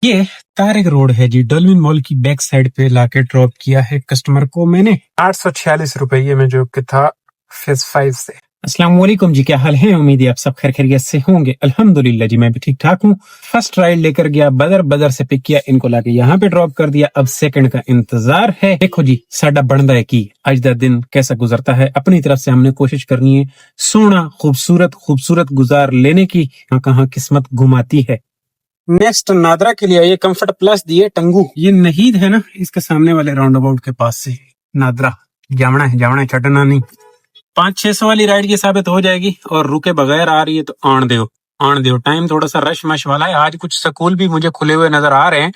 ये तारिक रोड है जी, dolphin mall की बैक साइड पे लाके ड्रॉप किया है कस्टमर को मैंने 846 रुपये में, जो कि था फेज 5 से। अस्सलाम वालेकुम जी, क्या हाल है? उम्मीद है आप सब खैर खैरियत से होंगे। अल्हम्दुलिल्लाह जी, मैं भी ठीक ठाक हूँ। फर्स्ट राइड लेकर गया, बदर से पिक किया, इनको लाके यहाँ पे ड्रॉप कर दिया। अब सेकंड का इंतजार है। देखो जी, साडा बनदा है कि आज दा दिन कैसा गुजरता है। अपनी तरफ से हमने कोशिश करनी है सोना खूबसूरत गुजार लेने की, कहाँ किस्मत घुमाती है। नेक्स्ट नादरा के लिए ये कंफर्ट प्लस दिए टंगू, ये नहीद है ना, इसके सामने वाले राउंड अबाउट के पास से नादरा जावना है छटना नहीं। 500-600 वाली राइड की साबित हो जाएगी और रुके बगैर आ रही है तो आन दो। टाइम थोड़ा सा रश मश वाला है। आज कुछ स्कूल भी मुझे खुले हुए नजर आ रहे हैं,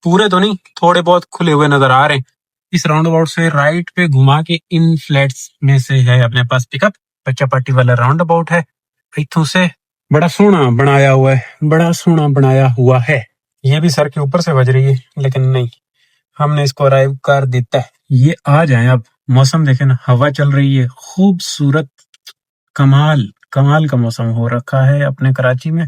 पूरे तो नहीं, थोड़े बहुत खुले हुए नजर आ रहे हैं। इस राउंड अबाउट से राइट पे घुमा के इन फ्लैट्स में से है अपने पास पिकअप। बच्चा पार्टी वाला राउंड अबाउट है। इथों से बड़ा सोना बनाया हुआ है। ये भी सर के ऊपर से बज रही है, लेकिन नहीं, हमने इसको अराइव कर देता है। ये आ जाए अब। मौसम देखे ना, हवा चल रही है, खूबसूरत, कमाल का मौसम हो रखा है अपने कराची में।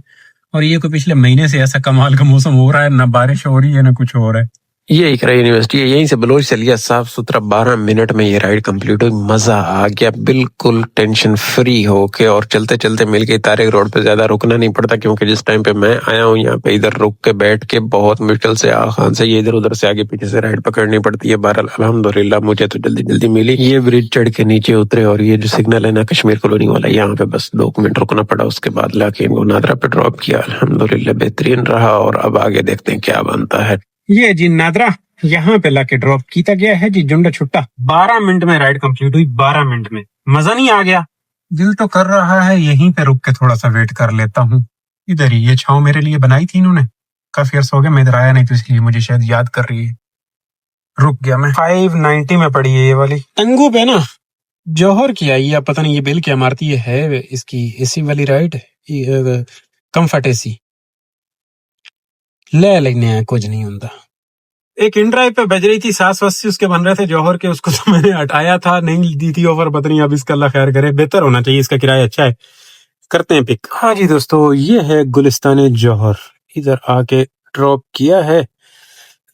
और ये कोई पिछले महीने से ऐसा कमाल का मौसम हो रहा है, ना बारिश हो रही है ना कुछ हो रहा है। ये इकरा यूनिवर्सिटी है, यहीं से बलोच से लिया, साफ सुथरा 12 मिनट में ये राइड कंप्लीट हुई। मजा आ गया, बिल्कुल टेंशन फ्री होके। और चलते चलते मिल गई तारिक रोड पे। ज्यादा रुकना नहीं पड़ता, क्योंकि जिस टाइम पे मैं आया हूँ यहाँ पे, इधर रुक के बैठ के बहुत मुश्किल से खान से ये इधर उधर से आगे पीछे से राइड पकड़नी पड़ती है। बहरहाल अल्हम्दुलिल्लाह मुझे तो जल्दी जल्दी मिली। ये ब्रिज चढ़ के नीचे उतरे और ये जो सिग्नल है ना कश्मीर कॉलोनी वाला, यहाँ पे बस 2 मिनट रुकना पड़ा। उसके बाद लाके इनको नादरा पे ड्रॉप किया। अल्हम्दुलिल्लाह बेहतरीन रहा। और अब आगे देखते हैं क्या बनता है। ये जी नादरा यहाँ पे लाके ड्रॉप किया गया है जी, जुंडा छुट्टा। 12 मिनट में राइड कंप्लीट हुई। 12 मिनट में मजा नहीं आ गया? दिल तो कर रहा है यहीं पे रुक के थोड़ा सा वेट कर लेता हूँ। इधर ही ये छाव मेरे लिए बनाई थी इन्होंने, काफी अर्सा हो गया मैं इधर आया नहीं, तो इसलिए मुझे शायद याद कर रही है। रुक गया मैं। 590 में पड़ी है ये वाली टंगू पे ना, जौहर की आई है। पता नहीं ये बिल क्या मारती है इसकी। एसी वाली राइड, कंफर्ट एसी ले लेने, कुछ नहीं होता। एक इन ड्राइव पे बज रही थी 780 उसके बन रहे थे जौहर के, उसको तो मैंने हटाया था, नहीं दी थी ऑफर। पता नहीं अब इसका अल्लाह खैर करे, बेहतर होना चाहिए, इसका किराया अच्छा है। करते हैं पिक। हाँ जी दोस्तों, ये है गुलिस्तान जौहर। इधर आके ड्रॉप किया है।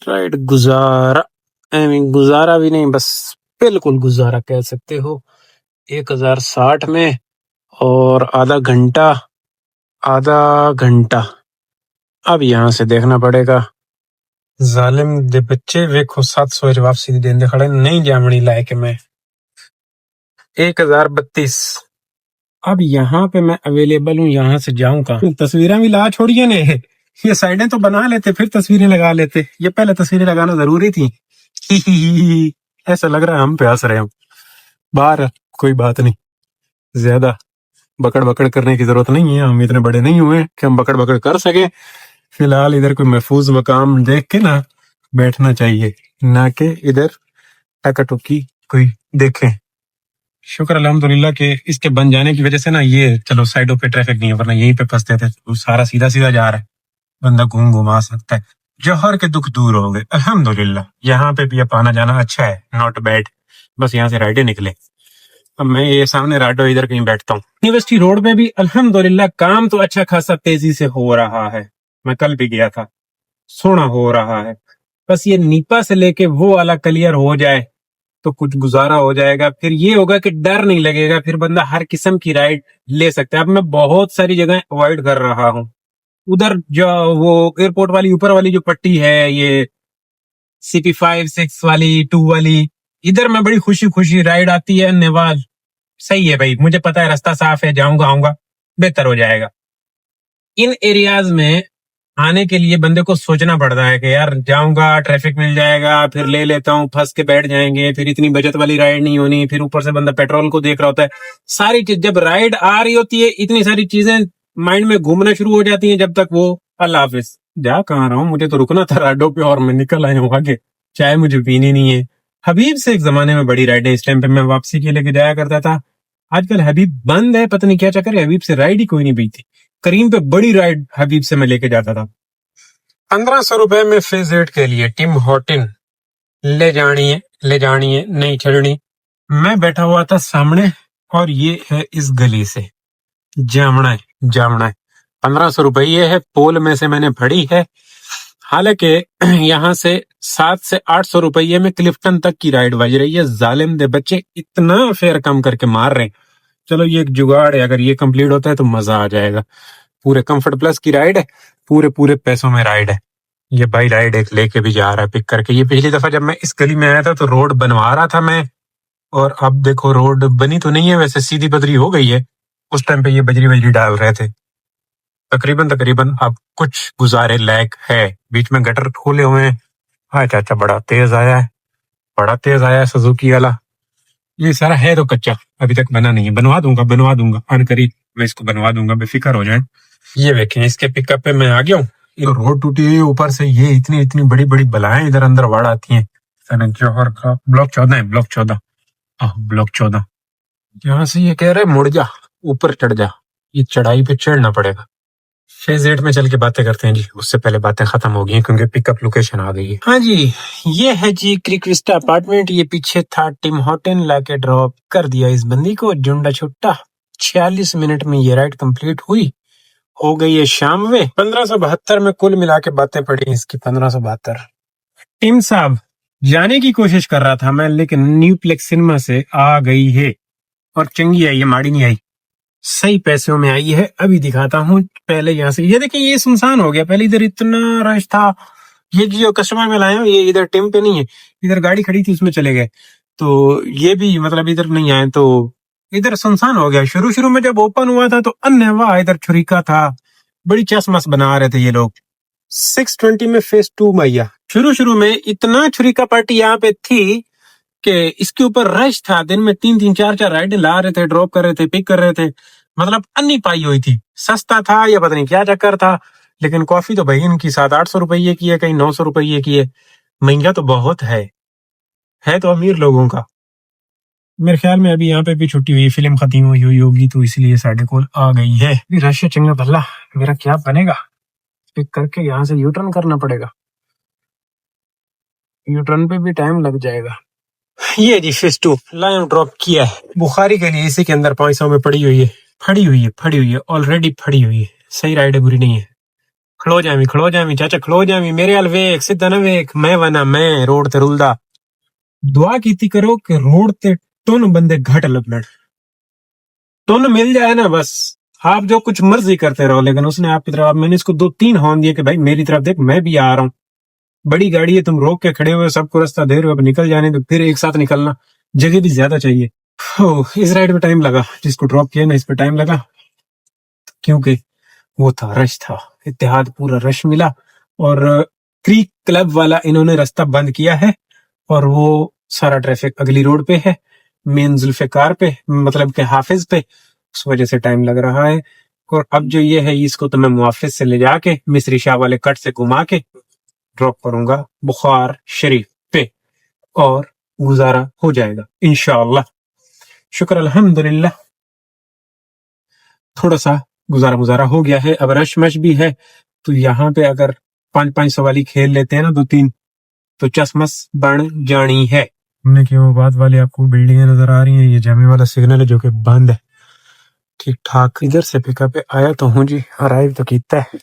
राइड गुजारा, गुजारा भी नहीं, बस बिल्कुल गुजारा कह सकते हो। 1060 में और आधा घंटा। अब यहाँ से देखना पड़ेगा। जालिम दे बच्चे वेखो 700 वापसी दी देंदे खड़े नहीं जामनी लाए के मैं 1032। अब यहाँ पे मैं अवेलेबल हूँ, यहाँ से जाऊं कहाँ? तस्वीरें भी ला छोड़िए ने, ये साइडें तो बना लेते फिर तस्वीरें लगा लेते। ये पहले तस्वीरें लगाना जरूरी थी। ऐसा लग रहा है हम पे हंस रहे हैं। बाहर कोई बात नहीं, ज्यादा बकड़ करने की जरूरत नहीं है। हम इतने बड़े नहीं हुए कि हम बकड़ कर सके। फिलहाल इधर कोई महफूज मकाम देख के ना बैठना चाहिए, ना कि इधर टकाटुकी कोई देखे। शुक्र अल्हम्दुलिल्लाह के इसके बन जाने की वजह से ना ये चलो साइडों पे ट्रैफिक नहीं है, वरना यहीं पे फंसते थे। तो सारा सीधा जा रहा है, बंदा घुमा सकता है। जौहर के दुख दूर हो गए अल्हम्दुलिल्लाह। यहाँ पे भी अब आना जाना अच्छा है, नॉट बैड। बस यहाँ से राइडे निकले। अब मैं ये सामने राडो इधर कहीं बैठता हूँ। यूनिवर्सिटी रोड पे भी अल्हम्दुलिल्लाह काम तो अच्छा खासा तेजी से हो रहा है। मैं कल भी गया था, सोना हो रहा है। बस ये नीपा से लेके वो वाला क्लियर हो जाए तो कुछ गुजारा हो जाएगा। फिर ये होगा कि डर नहीं लगेगा, फिर बंदा हर किस्म की राइड ले सकता है। अब मैं बहुत सारी जगह अवॉइड कर रहा हूँ। उधर जो वो एयरपोर्ट वाली ऊपर वाली जो पट्टी है, ये CP5 6 वाली 2 वाली, इधर मैं बड़ी खुशी राइड आती है। नेवाल सही है भाई, मुझे पता है रास्ता साफ है, जाऊंगा आऊंगा बेहतर हो जाएगा। इन एरियाज में आने के लिए बंदे को सोचना पड़ता है कि यार जाऊंगा, ट्रैफिक मिल जाएगा, फिर ले लेता हूँ, फंस के बैठ जाएंगे, फिर इतनी बचत वाली राइड नहीं होनी, फिर ऊपर से बंदा पेट्रोल को देख रहा होता है। सारी चीज जब राइड आ रही होती है, इतनी सारी चीजें माइंड में घूमना शुरू हो जाती हैं। जब तक वो अल्लाह हाफिज। जा कहाँ रहा हूँ, मुझे तो रुकना था राडो पे और मैं निकल आया हूँ आगे। चाय मुझे पीनी नहीं है। हबीब से एक जमाने में बड़ी राइड है, इस टाइम पे मैं वापसी के लेके जाया करता था। आजकल हबीब बंद है, पता नहीं क्या चक्कर है, हबीब से राइड ही कोई नहीं बीती। करीम पे बड़ी राइड हबीब से मैं लेके जाता था। 1500 रुपए में फेज 8 के लिए टिम हॉटिन ले जानी है नहीं छड़नी। मैं बैठा हुआ था सामने और ये है इस गली से जामना है। 1500 रुपये है, पोल में से मैंने भरी है। हालांकि यहाँ से 700 से 800 रुपये में क्लिफ्टन तक की राइड बज रही है। जालिम दे बच्चे इतना फेयर कम करके मार रहे हैं। चलो ये एक जुगाड़ है, अगर ये कंप्लीट होता है तो मजा आ जाएगा। पूरे कंफर्ट प्लस की राइड है, पूरे पूरे पैसों में राइड है। ये भाई राइड एक लेके भी जा रहा है पिक करके। ये पिछली दफा जब मैं इस गली में आया था तो रोड बनवा रहा था मैं, और अब देखो रोड बनी तो नहीं है, वैसे सीधी बदरी हो गई है। उस टाइम पे ये बजरी बजरी डाल रहे थे। तकरीबन तकरीबन अब कुछ गुजारे लायक है। बीच में गटर खोले हुए हैं। हाँ चाचा बड़ा तेज आया है, बड़ा तेज आया है सुजुकी वाला। ये सारा है तो कच्चा, अभी तक बना नहीं है। बनवा दूंगा अन करीब मैं इसको बनवा दूंगा, बेफिक्र हो जाए। ये देखें इसके पिकअप पे मैं आ गया हूँ। ये रोड टूटी हुई है, ऊपर से ये इतनी इतनी बड़ी बड़ी बलाएं इधर अंदर वाड़ आती हैं। जौहर का ब्लॉक 14 है, ब्लॉक 14। ब्लॉक 14। यहाँ से ये कह रहे मुड़ जा, ऊपर चढ़ जा। ये चढ़ाई पे चढ़ना पड़ेगा। 6Z में चल के बातें करते हैं जी, उससे पहले बातें खत्म हो गई हैं क्योंकि पिकअप लोकेशन आ गई है। हाँ जी, ये है जी क्रिक विस्टा अपार्टमेंट। ये पीछे था टिम हॉर्टन, लाके ड्रॉप कर दिया इस बंदी को जुंडा छुट्टा। 46 मिनट में ये राइड कंप्लीट हुई। हो गई है शाम में 1572 में कुल मिला के बातें पड़ी इसकी 1572। टिम साहब जाने की कोशिश कर रहा था मैं, लेकिन न्यू प्लेक्स सिनेमा से आ गई है और चंगी आई है, माड़ी नहीं आई, सही पैसों में आई है। अभी दिखाता हूँ पहले यहाँ से। ये देखिए ये सुनसान हो गया, पहले इधर इतना रश था। ये जो कस्टमर में लाया हूँ ये इधर टिम पे नहीं है, इधर गाड़ी खड़ी थी उसमें चले गए, तो ये भी मतलब इधर नहीं आए, तो इधर सुनसान हो गया। शुरू शुरू में जब ओपन हुआ था तो अन्य इधर छुरिका था, बड़ी चसमस बना रहे थे ये लोग। 620 में फेज 2 मैया शुरू शुरू में इतना छुरिका पार्टी यहाँ पे थी कि इसके ऊपर रश था। दिन में 3-3 4-4 राइडें ला रहे थे, ड्रॉप कर रहे थे, पिक कर रहे थे। मतलब अन्नी पाई हुई थी। सस्ता था या पता नहीं क्या चक्कर था, लेकिन कॉफी तो भाई इनकी 700-800 रुपये की है, कहीं 900 रुपये की है। महंगा तो बहुत है तो अमीर लोगों का। मेरे ख्याल में अभी यहाँ पे भी छुट्टी हुई, फिल्म खत्म हुई होगी तो इसलिए साढ़े को आ गई है। रश चंगा भला मेरा क्या बनेगा, पिक करके यहाँ से यूटर्न करना पड़ेगा। यूटर्न पे भी टाइम लग जाएगा। ये जी फेज 2 लाइन ड्रॉप किया है बुखारी के लिए। इसी के अंदर 500 में पड़ी हुई है ऑलरेडी फड़ी हुई है। सही राइड है, बुरी नहीं है। खड़ो जामी चाचा, खड़ो जामी मेरे अल वेख सीधा ना वेख, मैं वना मैं रोड ते रुलदा। दुआ कीती करो कि रोड ते टुन बंदे घट लबन, टुन मिल जाए ना बस, आप जो कुछ मर्जी करते रहो। लेकिन उसने आपकी तरफ, मैंने इसको 2-3 हॉर्न दिए कि भाई मेरी तरफ देख, मैं भी आ रहा हूँ। बड़ी गाड़ी है, तुम रोक के खड़े हुए, सबको रास्ता दे रहे हो, अब निकल जाने तो फिर एक साथ निकलना, जगह भी ज्यादा चाहिए। इस राइड पे टाइम लगा, जिसको ड्रॉप किया ना इस पे टाइम लगा, क्योंकि वो था रश था। इत्तेहाद पूरा रश मिला और क्रीक क्लब वाला इन्होंने रास्ता बंद किया है और वो सारा ट्रैफिक अगली रोड पे है, मेन जुल्फिकार पे, मतलब के हाफिज पे। उस वजह से टाइम लग रहा है। और अब जो ये है इसको तो मैं मुआफिज से ले जाके मिस्री शाह वाले कट से घुमा के ड्रॉप करूंगा बुखार शरीफ पे और गुजारा हो जाएगा इंशाअल्लाह। शुक्र अल्हम्दुलिल्लाह, थोड़ा सा गुजारा हो गया है। अब रश मश भी है तो यहाँ पे अगर 500 वाली खेल लेते हैं ना 2-3, तो चसमस बन जानी है। हमने क्यों बात वाले आपको बिल्डिंगें नजर आ रही हैं, ये जामे वाला सिग्नल है जो कि बंद है। ठीक ठाक इधर से पिकअप पे आया तो हूँ जी, अराइव तो कीता है।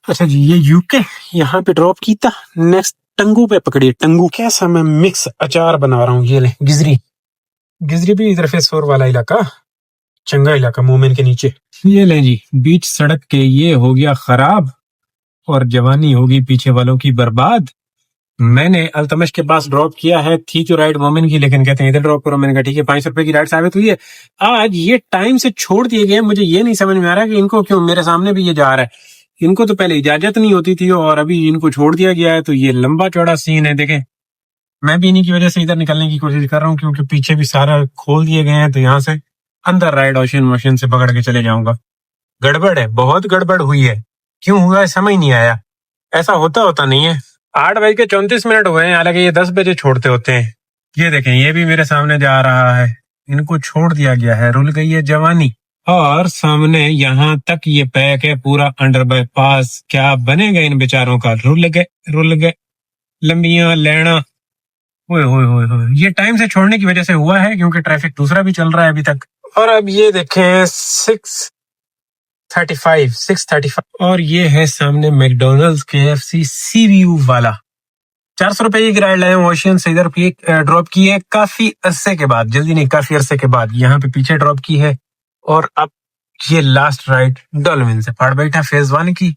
अच्छा जी, ये यूके यहाँ पे ड्रॉप कीता। नेक्स्ट टंगू पे पकड़िए, टंगू कैसा मैं मिक्स अचार बना रहा हूँ। ये ले गिजरी भी इधर फेस 4 वाला इलाका, चंगा इलाका मोमिन के नीचे। ये ले जी, बीच सड़क के ये हो गया खराब और जवानी होगी पीछे वालों की बर्बाद। मैंने अल्तमश के पास ड्रॉप किया है, थी जो राइड मोमिन की, लेकिन कहते हैं इधर ड्रॉप करो। मैंने कहा ठीक है, 500 रुपए की राइड साबित हुई है। आज ये टाइम से छोड़ दिए गए, मुझे ये नहीं समझ में आ रहा कि इनको क्यों, मेरे सामने भी ये जा रहा है, इनको तो पहले इजाजत नहीं होती थी और अभी इनको छोड़ दिया गया है। तो ये लंबा चौड़ा सीन है। देखें, मैं भी इन्हीं की वजह से इधर निकलने की कोशिश कर रहा हूँ क्योंकि पीछे भी सारा खोल दिए गए हैं, तो यहाँ से अंदर राइड वॉशिंग मशीन से पकड़ के चले जाऊंगा। गड़बड़ है, बहुत गड़बड़ हुई है। क्यों हुआ है समझ नहीं आया, ऐसा होता नहीं है। 8:34 हुए हैं, हालांकि ये 10 बजे छोड़ते होते हैं। ये देखें, ये भी मेरे सामने जा रहा है, इनको छोड़ दिया गया है, रुल गई है जवानी। और सामने यहाँ तक ये पैक है पूरा अंडर बाईपास। क्या बनेगा इन बेचारों का, रुल गए लंबियां लेना। ओए ये टाइम से छोड़ने की वजह से हुआ है क्योंकि ट्रैफिक दूसरा भी चल रहा है अभी तक। और अब ये देखें 6:35 6:35 और ये है सामने मैकडोनल्ड्स KFC सी व्यू वाला। 400 रुपए की राइड लाए ओशियन से इधर ड्रॉप की है काफी अरसे के बाद, जल्दी नहीं काफी अरसे के बाद यहाँ पे पीछे ड्रॉप की है। और अब ये लास्ट राइड डॉल्फिन से पड़ बैठा फेज 1 की,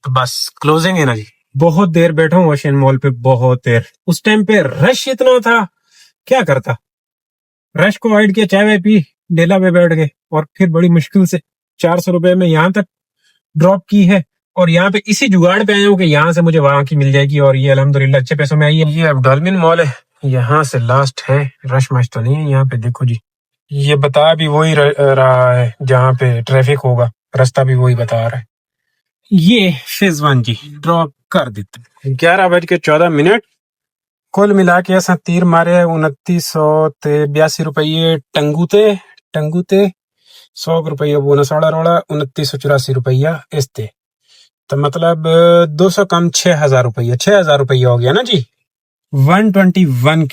तो बस क्लोजिंग है ना जी। बहुत देर बैठा हूँ ओशियन मॉल पे, बहुत देर। उस टाइम पे रश इतना था, क्या करता, रश को अवॉइड किया, चाय वाय पी, डेला पे बैठ गए और फिर बड़ी मुश्किल से 400 रुपए में यहाँ तक ड्रॉप की है। और यहाँ पे इसी जुगाड़ पे आया हूँ कि यहाँ से मुझे वहां की मिल जाएगी और ये अल्हम्दुलिल्लाह अच्छे पैसों में आई है। ये अब डॉल्फिन मॉल है, यहाँ से लास्ट है, रश मश तो नहीं है यहाँ पे। देखो जी, ये बता भी वही रहा है जहाँ पे ट्रैफिक होगा, रास्ता भी वही बता रहा है। ये फेज 1 जी ड्रॉप कर देते 11:14। कुल मिला के असा तीर मारे 2982 रुपये टंगूते 100 रुपये बोनस वाला रोड़ा 2984 रुपया इसते, तो मतलब 200 कम 6000 रुपये हो गया ना जी। 121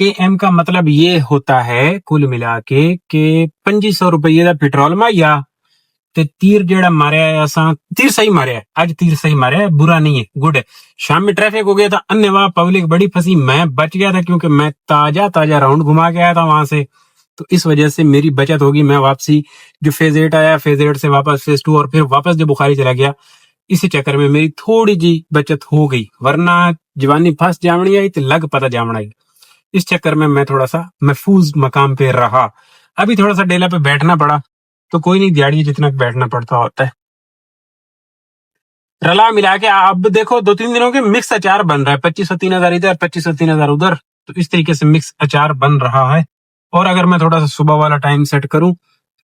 km का मतलब ये होता है कुल मिला के 2500 रुपये का पेट्रोल मारिया ते तीर जेड़ा मारे असा तीर सही मारे, आज तीर सही मारे, बुरा नहीं है, गुड है। शाम में ट्रैफिक हो गया था, अन्यवाह पब्लिक बड़ी फंसी, मैं बच गया था क्योंकि मैं ताजा राउंड घुमा के आया था वहां से, तो इस वजह से मेरी बचत होगी। मैं वापसी जो फेज 8 आया, फेज 8 से वापस फेज 2 और फिर वापस जो बुखारी चला गया, इसी चक्कर में मेरी थोड़ी जी बचत हो गई, वरना जवानी फंस जामनी आई तो लग पता जामना आई। इस चक्कर में मैं थोड़ा सा महफूज मकाम पे रहा। अभी थोड़ा सा डेला पे बैठना पड़ा, तो कोई नहीं, दिहाड़ी जितना बैठना पड़ता होता है। रला मिला के अब देखो 2-3 दिनों के मिक्स अचार बन रहा है, 2500 3000 इधर 2500 3000 उधर, तो इस तरीके से मिक्स अचार बन रहा है। और अगर मैं थोड़ा सा सुबह वाला टाइम सेट करूं,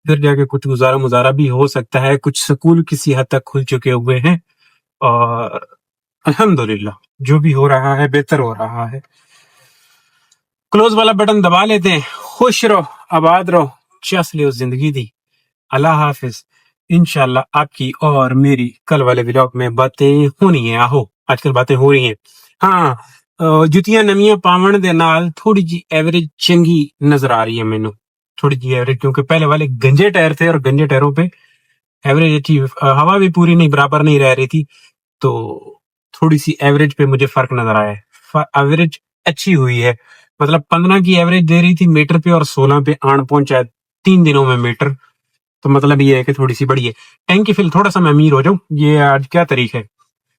फिर जाके कुछ गुजारा भी हो सकता है। कुछ स्कूल किसी हद तक खुल चुके हुए हैं और अल्हम्दुलिल्लाह जो भी हो रहा है बेहतर हो रहा है। क्लोज वाला बटन दबा लेते हैं। खुश रहो, आबाद रहो, चस लियो जिंदगी दी। अल्लाह हाफिज। इंशाल्लाह आपकी और मेरी कल वाले व्लॉग में बातें होनी है। आहो आजकल बातें हो रही हैं। हाँ, जुतियां नवियां पावन दे नाल थोड़ी जी एवरेज चंगी नजर आ रही है मैनू, थोड़ी जी एवरेज, क्योंकि पहले वाले गंजे टायर थे और गंजे टायरों पे एवरेज अच्छी, हवा भी पूरी नहीं बराबर नहीं रह रही थी, तो थोड़ी सी एवरेज पे मुझे फर्क नजर आया है। एवरेज अच्छी हुई है, मतलब 15 की एवरेज दे रही थी मीटर पे और 16 पे आन पहुंचा 3 दिनों में मीटर, तो मतलब ये है कि थोड़ी सी बड़ी है। टैंक की फिल थोड़ा सा मैं अमीर हो जाऊं, ये आज क्या तारीख है,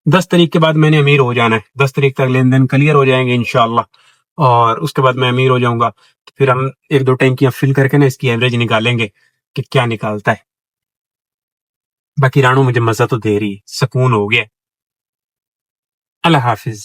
10 तारीख के बाद मैंने अमीर हो जाना है। 10 तारीख तक लेन देन क्लियर हो जाएंगे इंशाल्लाह और उसके बाद मैं अमीर हो जाऊंगा। तो फिर हम 1-2 टैंकियां फिल करके ना इसकी एवरेज निकालेंगे कि क्या निकालता है। बाकी रानू मुझे मजा तो दे रही है, सुकून हो गया। अल्लाह हाफिज।